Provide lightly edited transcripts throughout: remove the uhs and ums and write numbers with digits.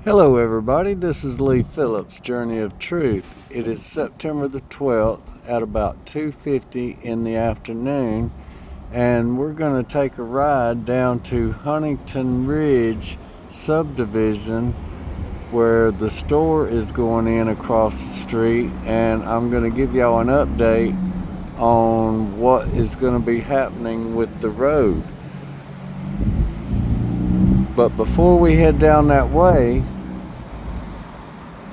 Hello everybody, this is Lee Phillips' Journey of Truth. It is September the 12th at about 2:50 in the afternoon, and we're going to take a ride down to Huntington Ridge subdivision where the store is going in across the street, and I'm going to give y'all an update on what is going to be happening with the road. But before we head down that way,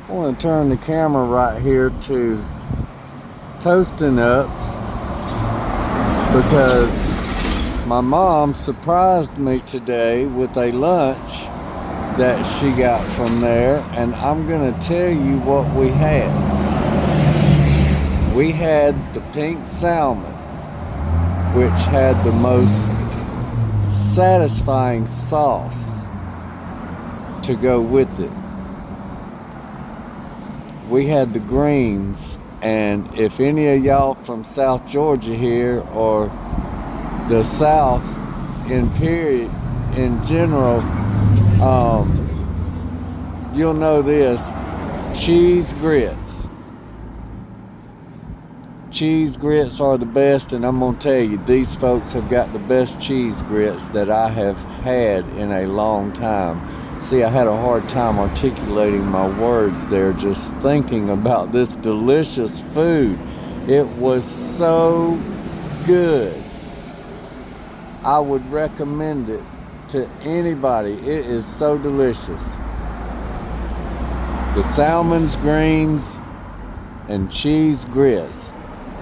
I want to turn the camera right here to Toasting Ups because my mom surprised me today with a lunch that she got from there, and I'm going to tell you what we had. We had the pink salmon, which had the most satisfying sauce to go with it. We had the greens, and if any of y'all from South Georgia here or the South in general, you'll know this: cheese grits. Cheese grits are the best, and I'm gonna tell you, these folks have got the best cheese grits that I have had in a long time. See, I had a hard time articulating my words there, just thinking about this delicious food. It was so good. I would recommend it to anybody. It is so delicious. The salmon's greens and cheese grits.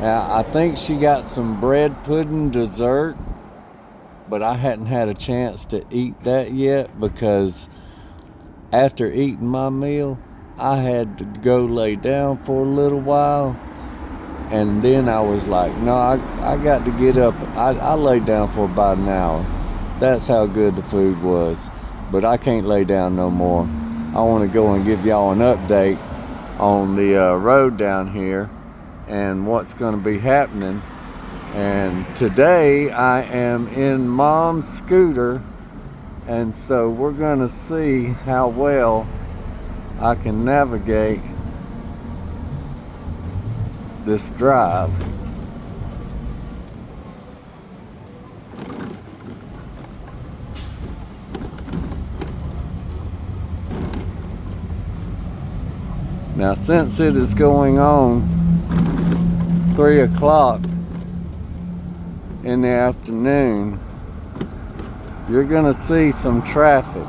Now, I think she got some bread pudding dessert, but I hadn't had a chance to eat that yet because after eating my meal, I had to go lay down for a little while, and then I was like, no, I got to get up. I laid down for about an hour. That's how good the food was, but I can't lay down no more. I want to go and give y'all an update on the road down here and what's going to be happening. And today I am in Mom's scooter, and so we're going to see how well I can navigate this drive. Now, since it is going on 3 o'clock in the afternoon, you're gonna see some traffic.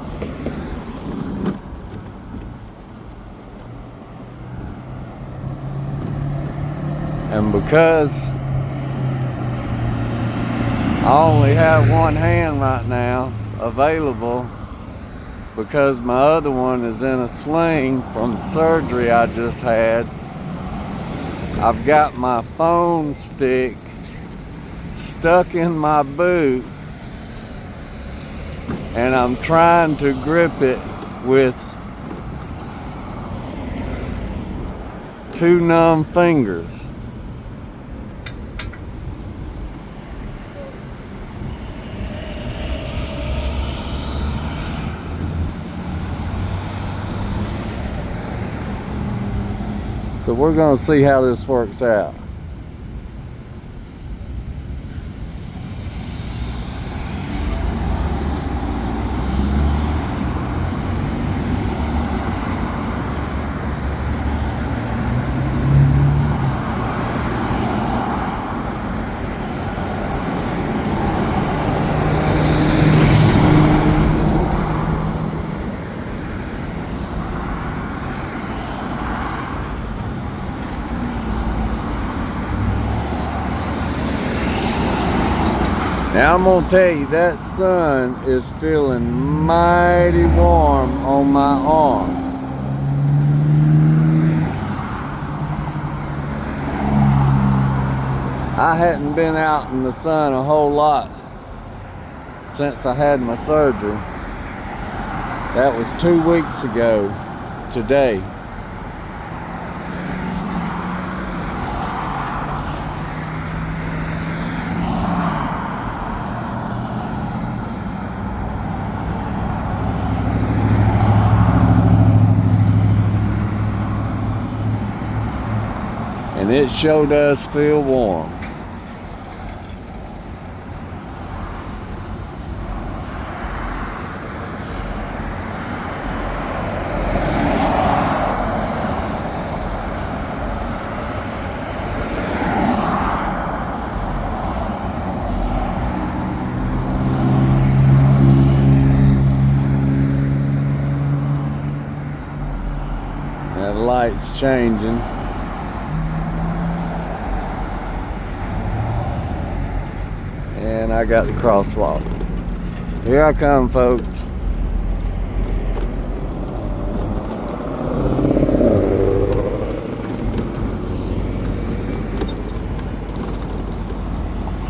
And because I only have one hand right now available, because my other one is in a sling from the surgery I just had, I've got my phone stick stuck in my boot, and I'm trying to grip it with 2 numb fingers. So we're going to see how this works out. Now I'm gonna tell you, that sun is feeling mighty warm on my arm. I hadn't been out in the sun a whole lot since I had my surgery. That was 2 weeks ago today. it sure does feel warm. That light's changing. And I got the crosswalk. Here I come, folks.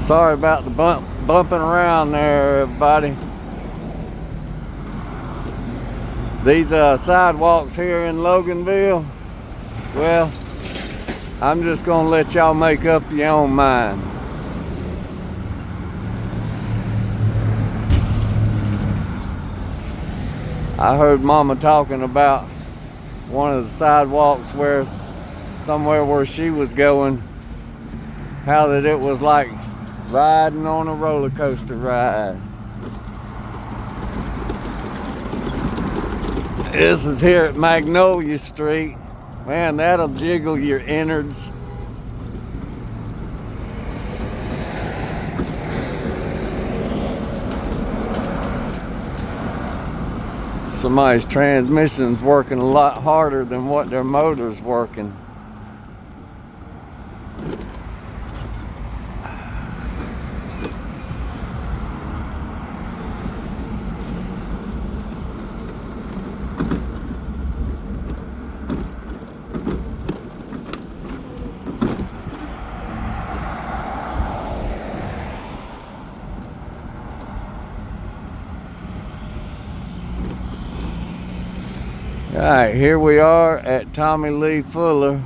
Sorry about the bumping around there, everybody. These sidewalks here in Loganville, well, I'm just gonna let y'all make up your own mind. I heard Mama talking about one of the sidewalks where somewhere where she was going, how that it was like riding on a roller coaster ride. This is here at Magnolia Street. Man, that'll jiggle your innards. Somebody's transmission's working a lot harder than what their motor's working. All right, here we are at Tommy Lee Fuller.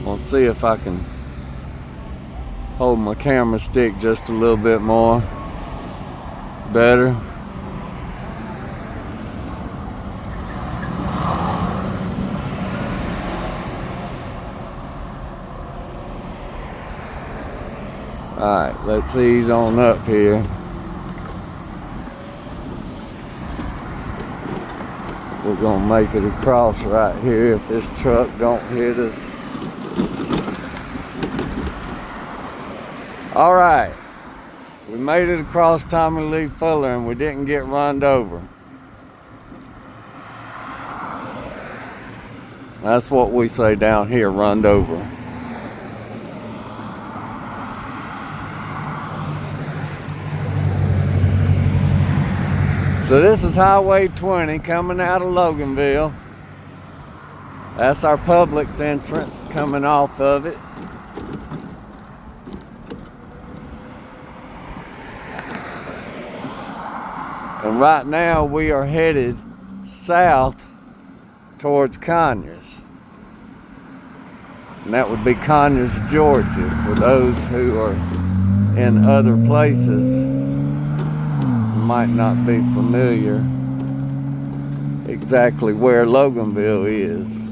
We'll see if I can hold my camera stick just a little bit more better. All right, let's ease on up here. We're gonna make it across right here if this truck don't hit us. All right, we made it across Tommy Lee Fuller and we didn't get run over. That's what we say down here, run over. So this is Highway 20 coming out of Loganville. That's our Publix entrance coming off of it. And right now we are headed south towards Conyers. And that would be Conyers, Georgia, for those who are in other places. Might not be familiar exactly where Loganville is.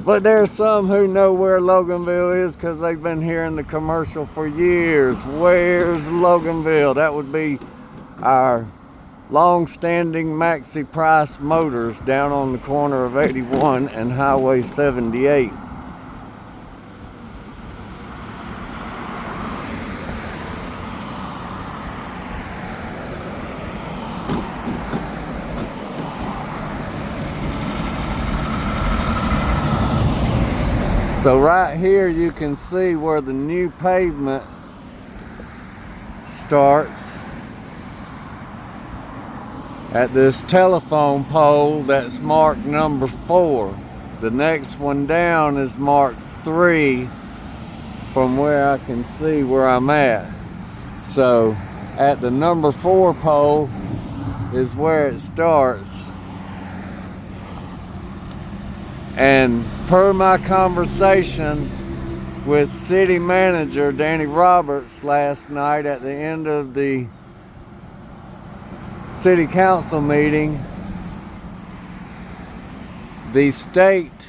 But there's some who know where Loganville is because they've been hearing the commercial for years. Where's Loganville? That would be our long-standing Maxi Price Motors down on the corner of 81 and Highway 78. So right here you can see where the new pavement starts at this telephone pole that's marked number 4. The next one down is marked 3 from where I can see where I'm at. So at the number 4 pole is where it starts. And per my conversation with City Manager Danny Roberts last night at the end of the City Council meeting, the state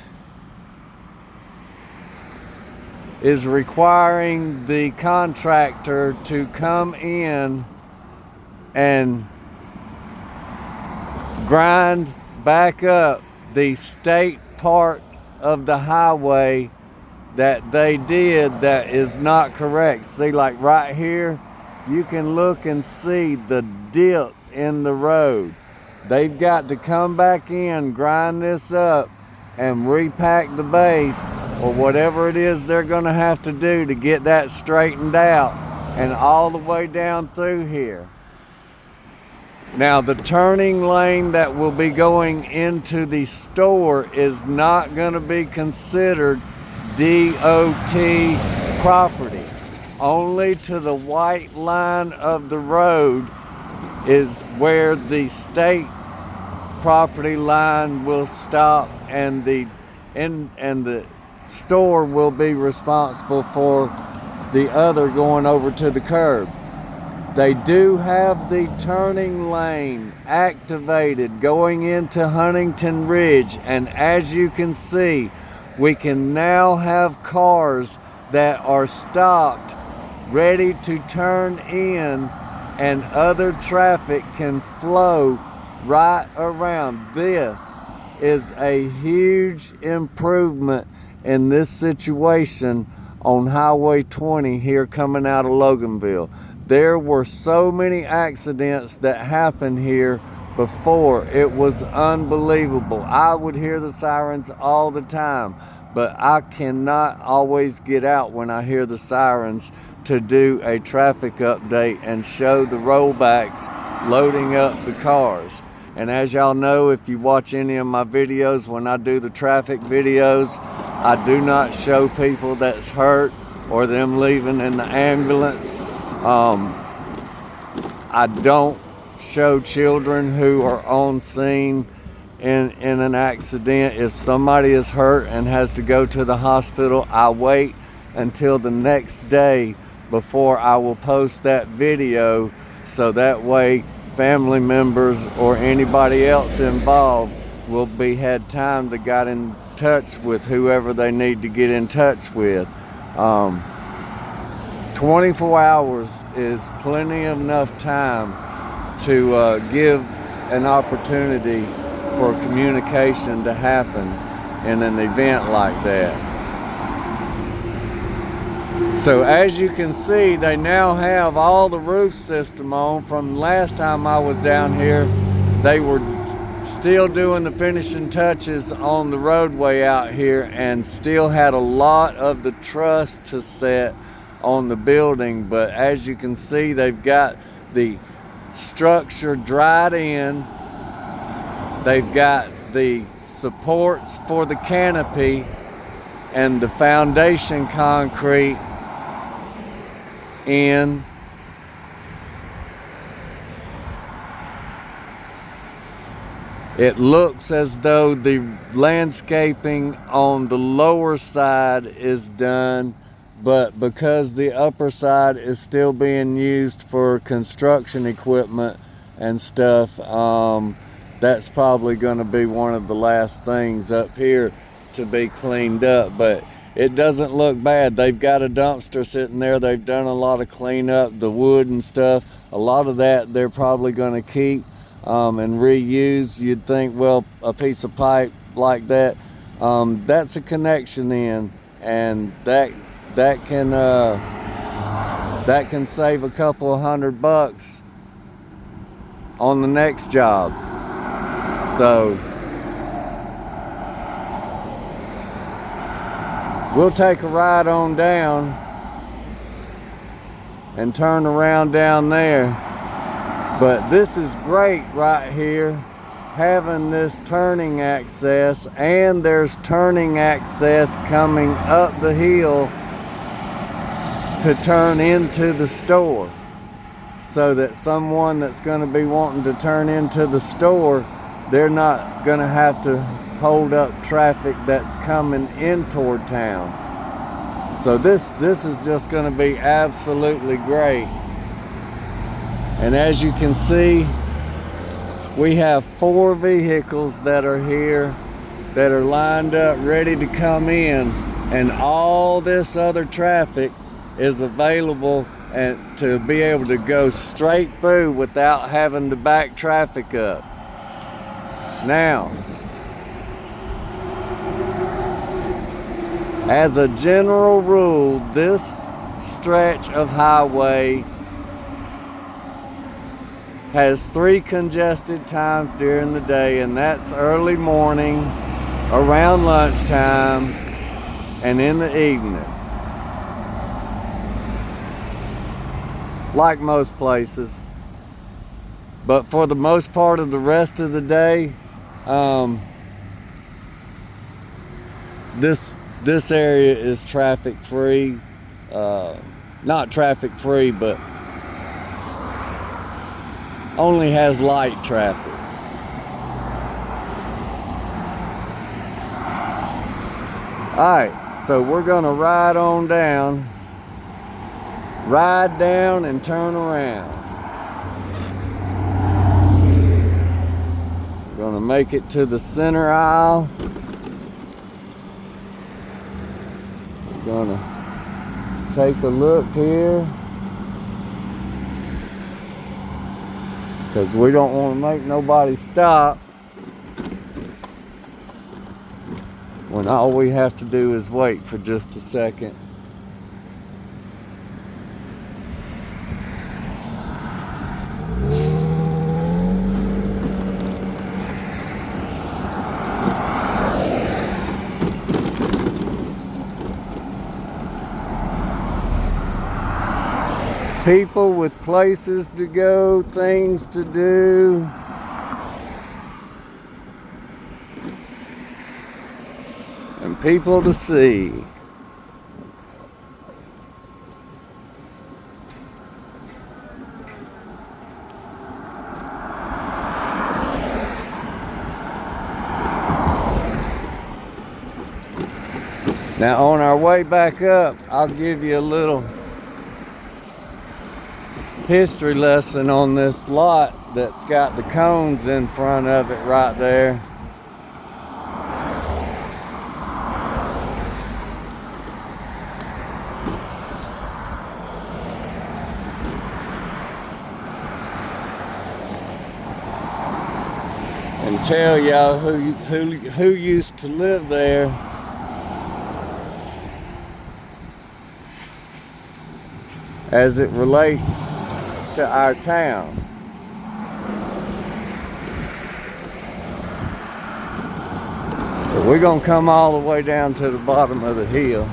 is requiring the contractor to come in and grind back up the state part of the highway that they did that is not correct. See, like right here, you can look and see the dip in the road. They've got to come back in, grind this up, and repack the base or whatever it is they're gonna have to do to get that straightened out and all the way down through here. Now, the turning lane that will be going into the store is not gonna be considered DOT property. Only to the white line of the road is where the state property line will stop, and the store will be responsible for the other going over to the curb. They do have the turning lane activated going into Huntington Ridge, and as you can see, we can now have cars that are stopped, ready to turn in, and other traffic can flow right around. This is a huge improvement in this situation on Highway 20 here coming out of Loganville. There were so many accidents that happened here before. It was unbelievable. I would hear the sirens all the time, but I cannot always get out when I hear the sirens to do a traffic update and show the rollbacks loading up the cars. And as y'all know, if you watch any of my videos, when I do the traffic videos, I do not show people that's hurt or them leaving in the ambulance. I don't show children who are on scene in an accident. If somebody is hurt and has to go to the hospital, I wait until the next day before I will post that video, so that way family members or anybody else involved will be had time to get in touch with whoever they need to get in touch with. 24 hours is plenty enough time to give an opportunity for communication to happen in an event like that. So as you can see, they now have all the roof system on. From last time I was down here, they were still doing the finishing touches on the roadway out here and still had a lot of the truss to set on the building. But as you can see, they've got the structure dried in. They've got the supports for the canopy and the foundation concrete in. It looks as though the landscaping on the lower side is done, but because the upper side is still being used for construction equipment and stuff, that's probably going to be one of the last things up here to be cleaned up. But it doesn't look bad. They've got a dumpster sitting there. They've done a lot of cleanup, the wood and stuff. A lot of that they're probably going to keep and reuse. You'd think, well, a piece of pipe like that, that's a connection in, and that can save a couple of $100 on the next job. So we'll take a ride on down and turn around down there. But this is great right here, having this turning access, and there's turning access coming up the hill to turn into the store, so that someone that's going to be wanting to turn into the store, they're not going to have to hold up traffic that's coming in toward town. So this is just going to be absolutely great. And as you can see, we have 4 vehicles that are here that are lined up ready to come in. and all this other traffic is available and to be able to go straight through without having to back traffic up. Now, as a general rule, this stretch of highway has 3 congested times during the day, and that's early morning, around lunchtime, and in the evening. Like most places. But for the most part of the rest of the day, this area is traffic free. Not traffic free, but only has light traffic. Alright, so we're gonna ride down and turn around. We're gonna make it to the center aisle. We're gonna take a look here, because we don't want to make nobody stop when all we have to do is wait for just a second. People with places to go, things to do. And people to see. Now on our way back up, I'll give you a little history lesson on this lot that's got the cones in front of it right there. And tell y'all who used to live there. As it relates to our town. So we're gonna come all the way down to the bottom of the hill.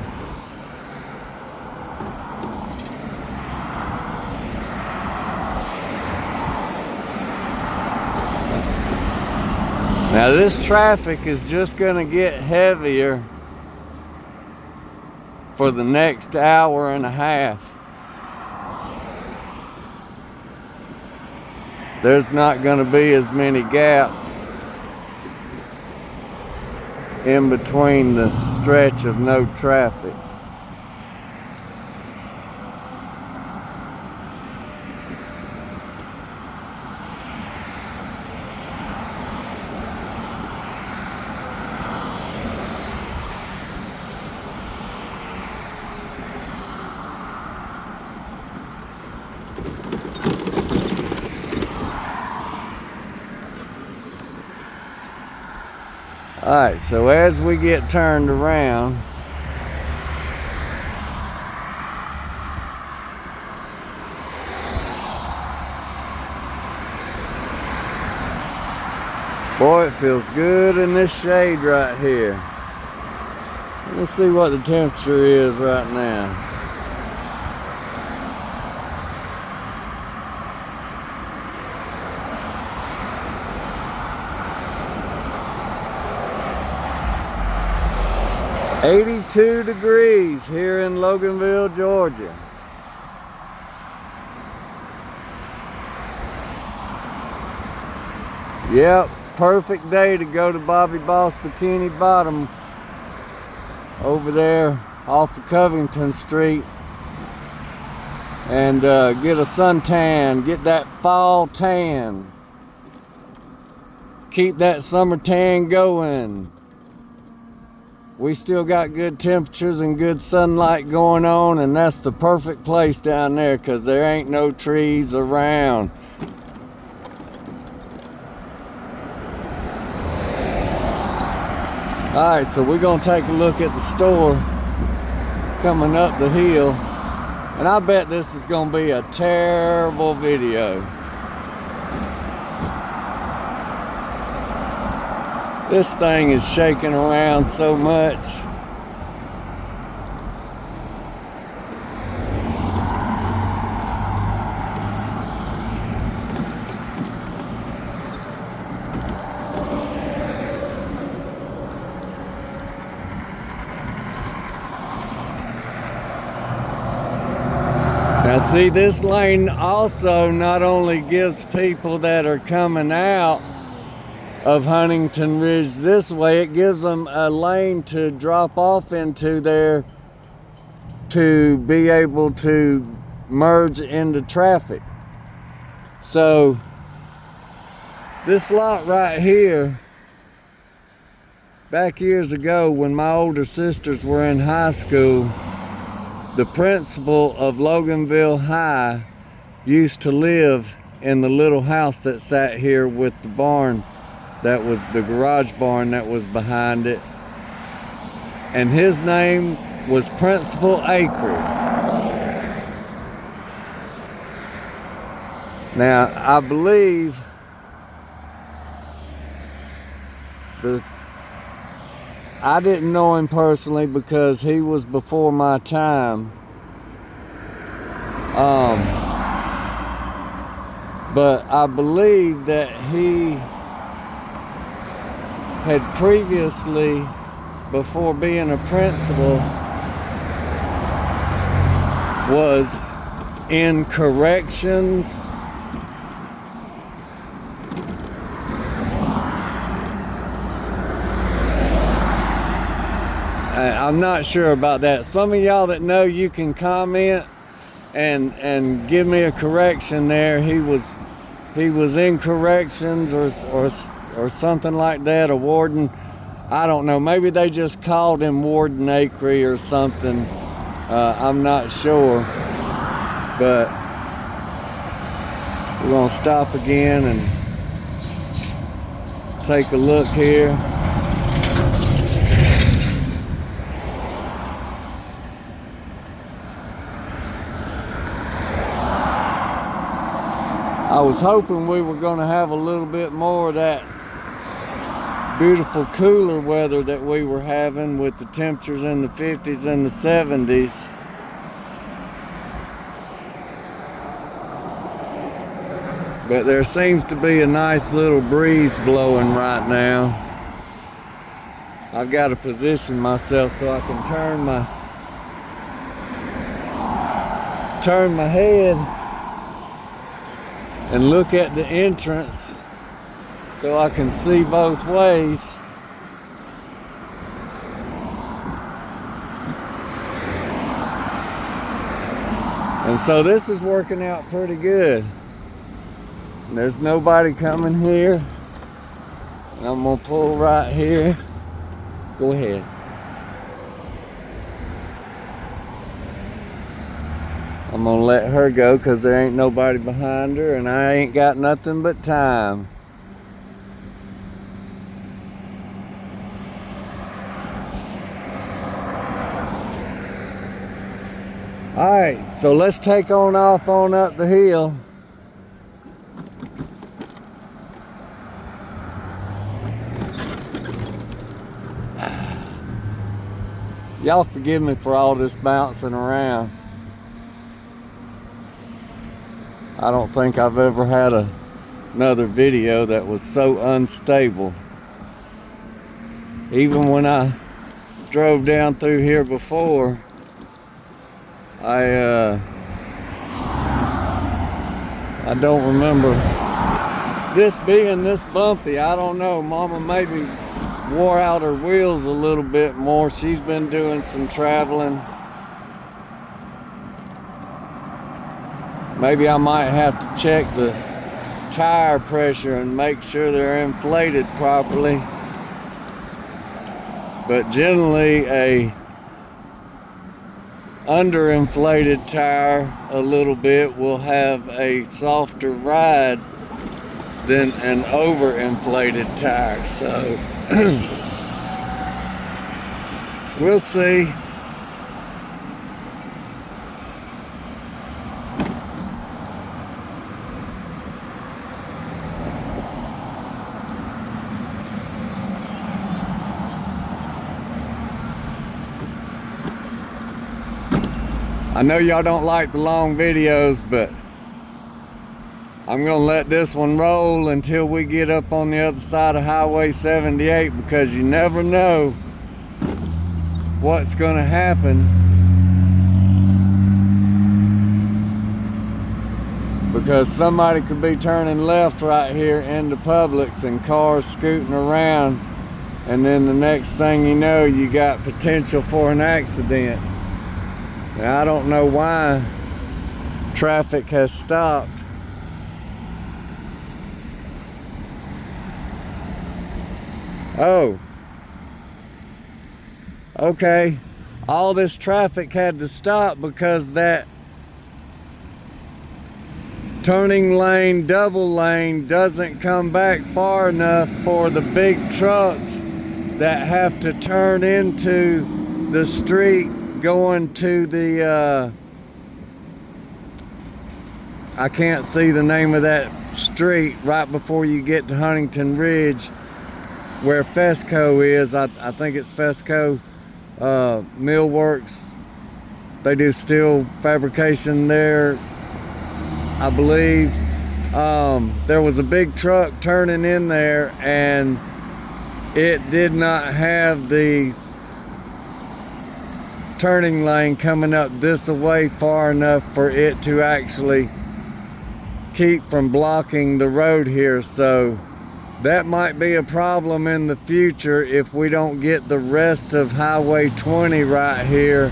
Now this traffic is just gonna get heavier for the next hour and a half. There's not going to be as many gaps in between the stretch of no traffic. Alright, so as we get turned around, boy, it feels good in this shade right here. Let's see what the temperature is right now. "82 degrees here in Loganville, Georgia." Yep, perfect day to go to Bobby Boss Bikini Bottom over there off of Covington Street and get a suntan, get that fall tan, keep that summer tan going. we still got good temperatures and good sunlight going on, and that's the perfect place down there because there ain't no trees around. Alright, so we're gonna take a look at the store coming up the hill, and I bet this is gonna be a terrible video. This thing is shaking around so much. Now see, this lane also not only gives people that are coming out of Huntington Ridge this way, it gives them a lane to drop off into there to be able to merge into traffic. So this lot right here, back years ago when my older sisters were in high school, the principal of Loganville High used to live in the little house that sat here with the barn, that was the garage barn that was behind it. And his name was Principal Acre. Now, I believe I didn't know him personally because he was before my time. But I believe that he had previously, before being a principal, was in corrections. I'm not sure about that. Some of y'all that know, you can comment and give me a correction there. He was in corrections or something like that, a warden. I don't know. Maybe they just called him Warden Acre or something. I'm not sure. But we're gonna stop again and take a look here. I was hoping we were going to have a little bit more of that beautiful cooler weather that we were having with the temperatures in the 50s and the 70s. But there seems to be a nice little breeze blowing right now. I've got to position myself so I can turn my head and look at the entrance so I can see both ways. And so this is working out pretty good. There's nobody coming here. And I'm gonna pull right here. Go ahead. I'm gonna let her go because there ain't nobody behind her and I ain't got nothing but time. Alright, so let's take off on up the hill. Y'all forgive me for all this bouncing around. I don't think I've ever had another video that was so unstable. Even when I drove down through here before, I don't remember this being this bumpy. I don't know. Mama maybe wore out her wheels a little bit more. She's been doing some traveling. Maybe I might have to check the tire pressure and make sure they're inflated properly. but generally a underinflated tire a little bit will have a softer ride than an overinflated tire. So we'll see. I know y'all don't like the long videos, but I'm gonna let this one roll until we get up on the other side of Highway 78, because you never know what's gonna happen. Because somebody could be turning left right here into Publix and cars scooting around, and then the next thing you know, you got potential for an accident. Now, I don't know why traffic has stopped. Oh, okay. All this traffic had to stop because that turning lane, double lane, doesn't come back far enough for the big trucks that have to turn into the street going to the, I can't see the name of that street right before you get to Huntington Ridge, where Fesco is. I think it's Fesco Millworks. They do steel fabrication there, I believe. There was a big truck turning in there, and it did not have the turning lane coming up this way far enough for it to actually keep from blocking the road here. So that might be a problem in the future if we don't get the rest of Highway 20 right here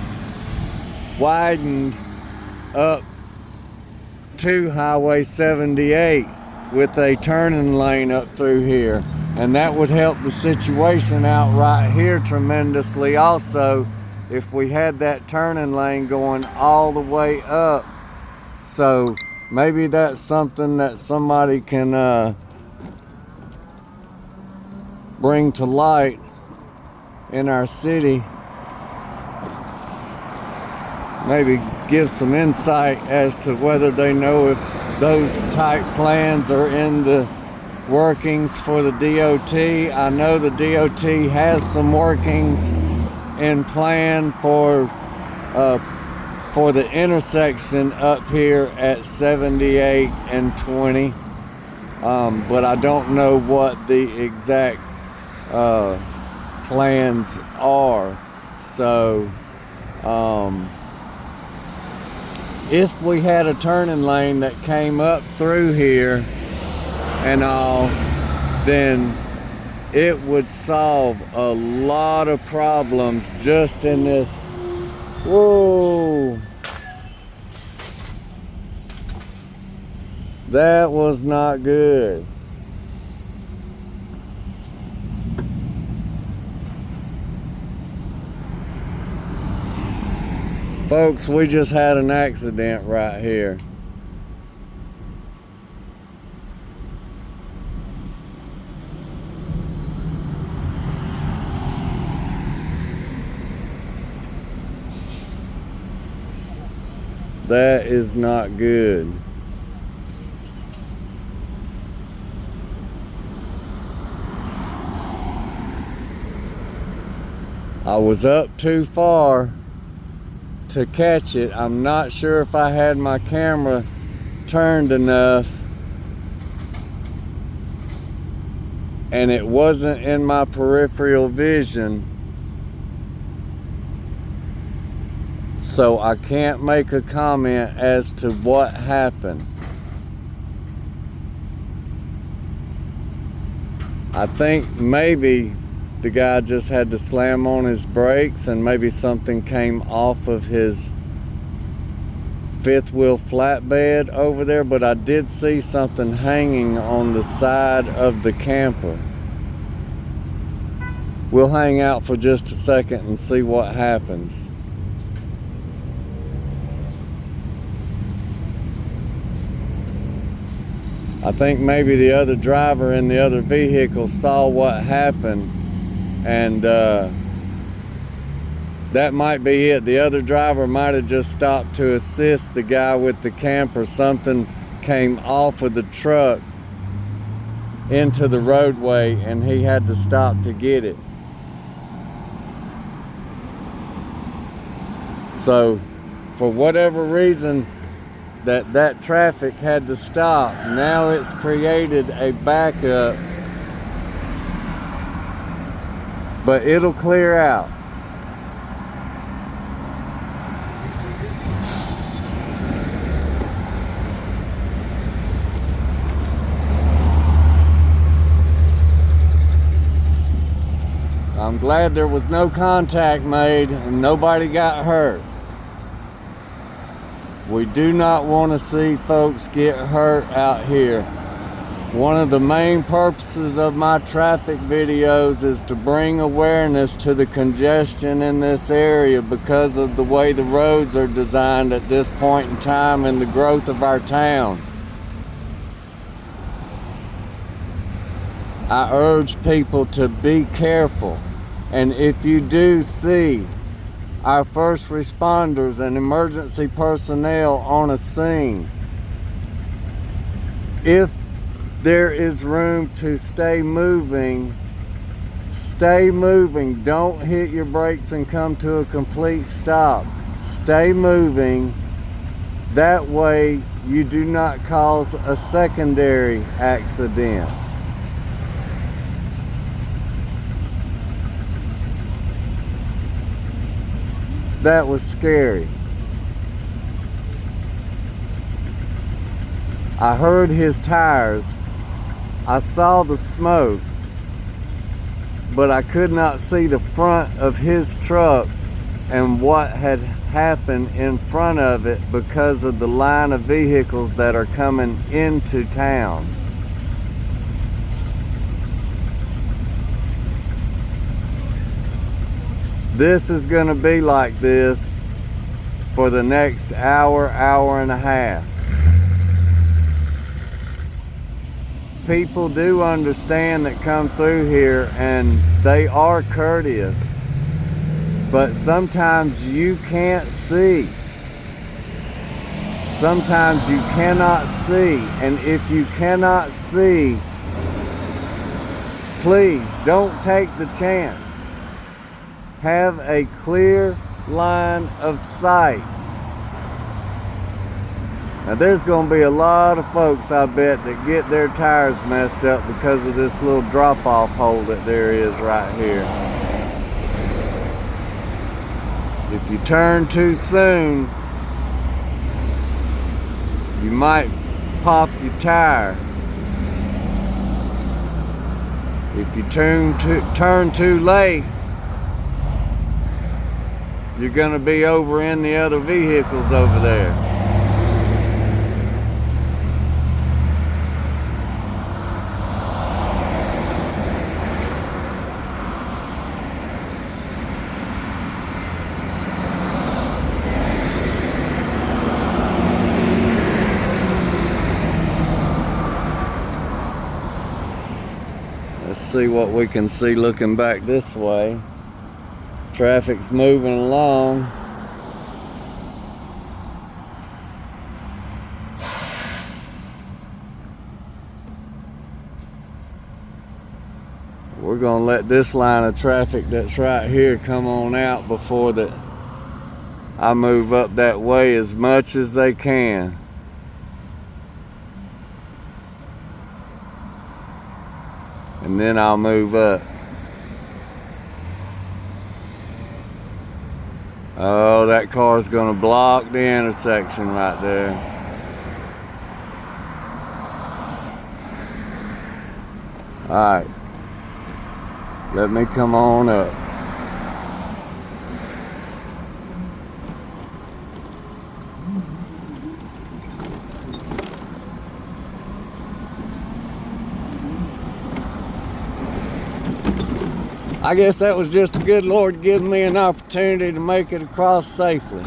widened up to Highway 78 with a turning lane up through here. And that would help the situation out right here tremendously also, if we had that turning lane going all the way up. So maybe that's something that somebody can bring to light in our city. Maybe give some insight as to whether they know if those type plans are in the workings for the DOT. I know the DOT has some workings in plan for the intersection up here at 78 and 20, but I don't know what the exact plans are. So if we had a turning lane that came up through here and all, then it would solve a lot of problems just in this. Whoa, that was not good. Folks, we just had an accident right here. That is not good. I was up too far to catch it. I'm not sure if I had my camera turned enough, and it wasn't in my peripheral vision, so I can't make a comment as to what happened. I think maybe the guy just had to slam on his brakes, and maybe something came off of his fifth wheel flatbed over there, but I did see something hanging on the side of the camper. We'll hang out for just a second and see what happens. I think maybe the other driver in the other vehicle saw what happened, and that might be it. The other driver might have just stopped to assist the guy with the camper. Something came off of the truck into the roadway and he had to stop to get it. So for whatever reason that traffic had to stop, now it's created a backup, but it'll clear out. I'm glad there was no contact made and nobody got hurt. We do not want to see folks get hurt out here. One of the main purposes of my traffic videos is to bring awareness to the congestion in this area because of the way the roads are designed at this point in time and the growth of our town. I urge people to be careful. And if you do see our first responders and emergency personnel on a scene, if there is room to stay moving, stay moving. Don't hit your brakes and come to a complete stop. Stay moving. That way you do not cause a secondary accident. That was scary. I heard his tires. I saw the smoke, but I could not see the front of his truck and what had happened in front of it because of the line of vehicles that are coming into town. This is going to be like this for the next hour, hour and a half. People do understand that come through here and they are courteous, but sometimes you can't see. Sometimes you cannot see, and if you cannot see, please don't take the chance. Have a clear line of sight. Now there's going to be a lot of folks, I bet, that get their tires messed up because of this little drop-off hole that there is right here. If you turn too soon, you might pop your tire. If you turn too late, you're going to be over in the other vehicles over there. Let's see what we can see looking back this way. Traffic's moving along. We're gonna let this line of traffic that's right here come on out before that I move up that way as much as they can. And then I'll move up. Oh, that car's gonna block the intersection right there. All right, let me come on up. I guess that was just a good Lord giving me an opportunity to make it across safely.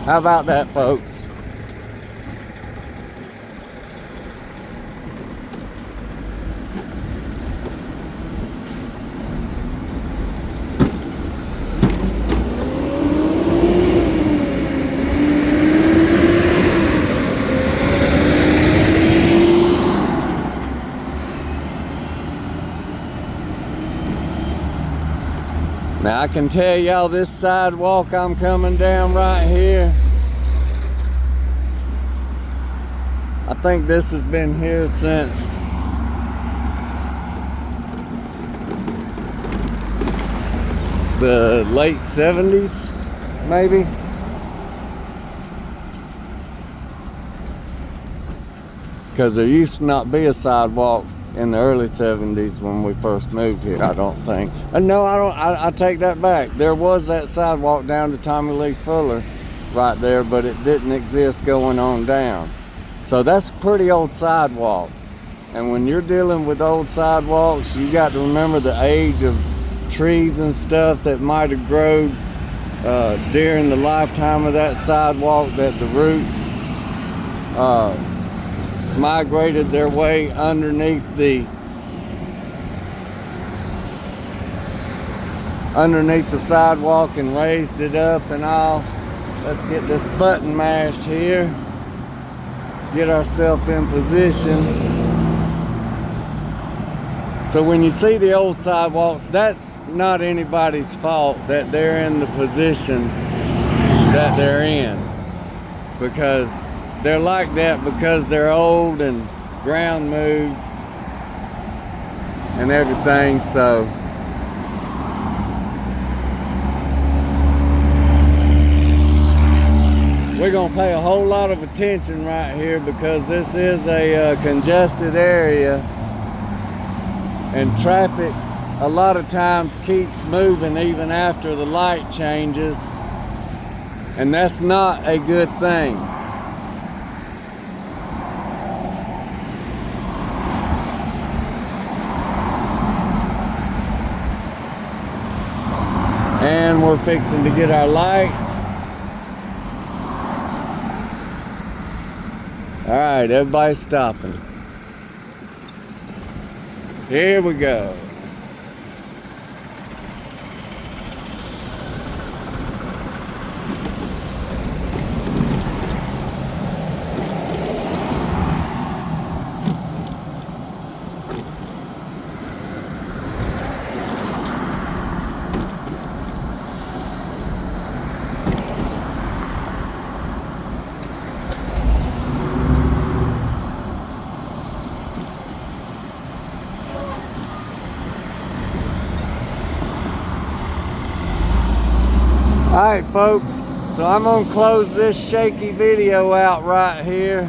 How about that, folks? Now I can tell y'all this sidewalk I'm coming down right here, I think this has been here since the late 70s, maybe. Because there used to not be a sidewalk in the early 70s when we first moved here, I don't think. No, I take that back. There was that sidewalk down to Tommy Lee Fuller right there, but it didn't exist going on down. So that's a pretty old sidewalk. And when you're dealing with old sidewalks, you got to remember the age of trees and stuff that might have grown during the lifetime of that sidewalk, that the roots migrated their way underneath the sidewalk and raised it up and all. Let's get this button mashed here, get ourselves in position. So when you see the old sidewalks, that's not anybody's fault that they're in the position that they're in, because they're like that because they're old and ground moves and everything. So we're gonna pay a whole lot of attention right here, because this is a congested area, and traffic a lot of times keeps moving even after the light changes, and that's not a good thing. And we're fixing to get our light. All right, everybody's stopping. Here we go. Alright folks, so I'm going to close this shaky video out right here.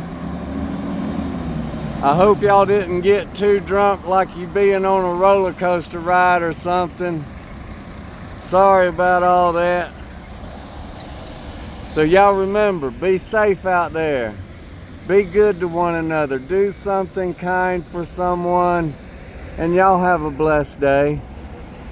I hope y'all didn't get too drunk like you being on a roller coaster ride or something. Sorry about all that. So y'all remember, be safe out there. Be good to one another. Do something kind for someone. And y'all have a blessed day.